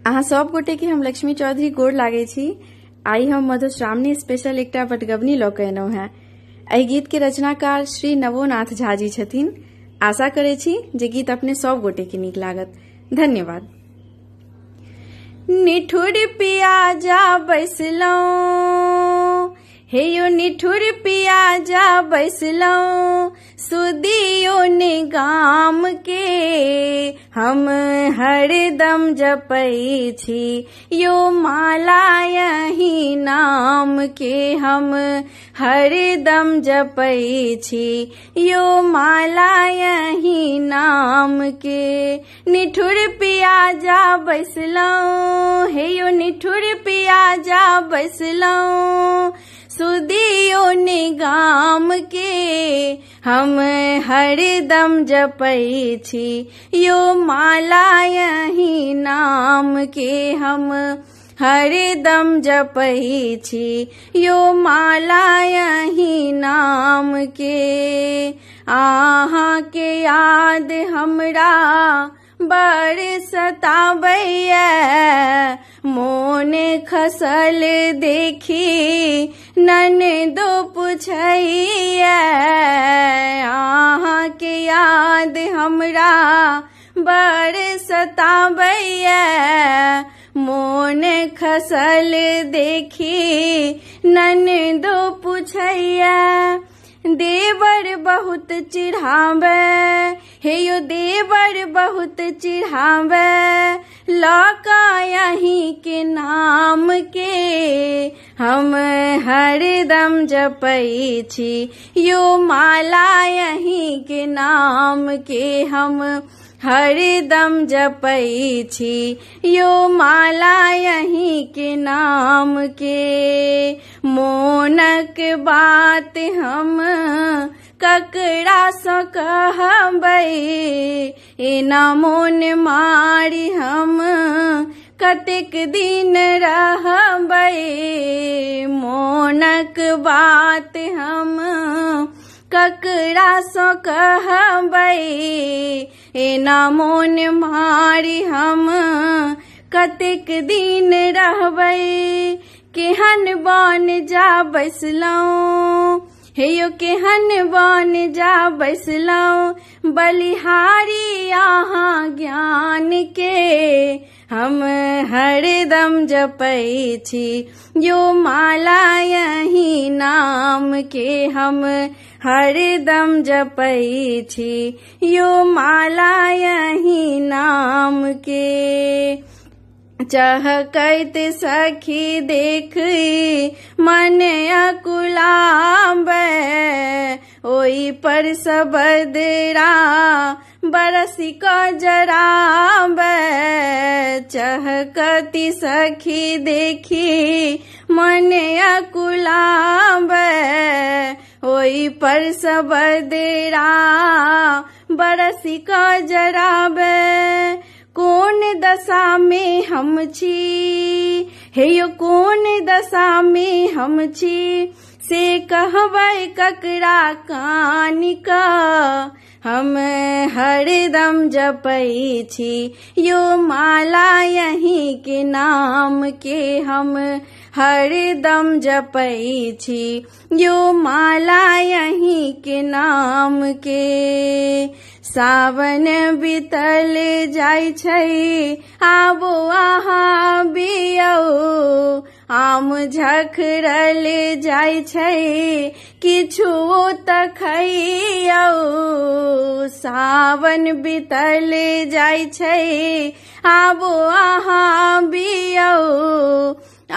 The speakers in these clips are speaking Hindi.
अहाँ सब गोटे के हम लक्ष्मी चौधरी गोड़ लागे छी। आई हम मधुश्रावणी स्पेशल एकटा बटगबनी लऽ के एलहुं हैं। एहि गीत के रचनाकार श्री नवोनाथ झा जी छथिन। आशा करे छी जे गीत अपने सब गोटे के नीक लागत। धन्यवाद। निठुर पिया जा बैसलौं, हे यो निठुर पिया जा बैसलौं, सुदियो ने गाम के हम हरदम जपै छी, यो माला यही नाम के हम हरदम जपै छी, यो माला यही नाम के। निठुर पिया जा बैसलौं, हे यो निठुर पिया जा बैसलौं, सुदियो ने गाम के हम हरदम जपै छी, यो माला यही नाम के हम हरदम जपै छी, यो माला यही नाम के। आहाँ के याद हमरा बड़ सताबैया, मोन खसल देखी ननदो पुछैया। आहाँ के याद हमरा बड़ सताबैया, मोन खसल देखी ननदो पुछैया। देवर बहुत चिढ़ावे, हे यो देवर बहुत चिढ़ावे, लौका यही के नाम के हम हरदम जपै छी, यो माला यही के नाम के हम हरदम जपै छी, यो माला यही के नाम के। मोनक बात हम ककरा सँ कहबै, एना मोन मारी हम कतेक दिन रहबै। मोनक बात हम ककरा सँ कहबै, एना मोन मारी हम कतेक दिन रहबै। केहन बन जा बैसलौं, हे यो केहन बन जा बैसलौं, बलिहारी आहाँ ज्ञान के हम हरदम जपै छी, यो माला यही नाम के हम हरदम जपै छी, यो माला यही नाम के। चहकैत सखी देखी मन अकुलाबै, ओई पर सबदरा बरसी क जराबै। चहकती सखी देखी मन अकुलाबै, ओई पर सबदरा बरसी क जराबै। कौन दशा में हम छी, हे यो कौन दशा में हम छी, से कहबै ककरा कानी का हम हरदम जपै छी, यो माला यही के नाम के हम हरदम जपै छी, यो माला यही के नाम के। सावन बीतल जाइ छै, आबो आहाँ बियौ, आम झखरल जाइ छै, किछु त खइयौ। सावन बीतल जाइ छै, आबो आहाँ बियौ,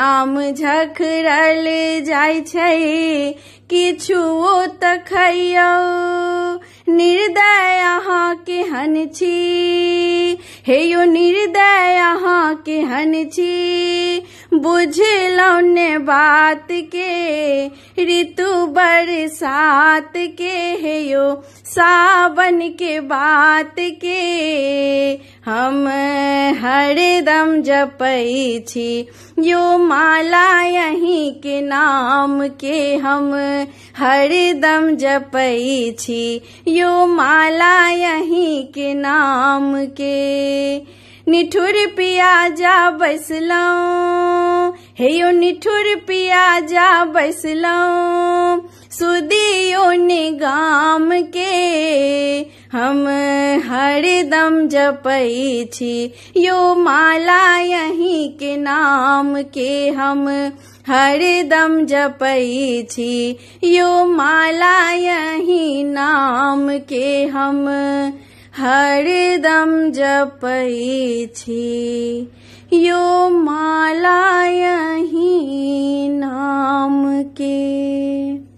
आम झखरल जाइ छै, किछु त खइयौ। निर्दय आहाँ केहन छी, हे यो निर्दय आहाँ केहन छी, बुझलौं ने बात के ऋतु बरसात के, हे यो सावन के बात के हम हरदम जपै छी, यो माला यही के नाम के हम हरदम जपै छी, यो माला यही के नाम के। निठुर पिया जा बैसलौ, हे यो निठुर पिया जा बैसलौ, सुदियो ने गाम के हम हरदम जपै छी, यो माला यहीं के नाम के हम हरदम जपै छी, यो माला यहीं नाम के हम हरदम जपै छी, यो माला यहीं नाम के।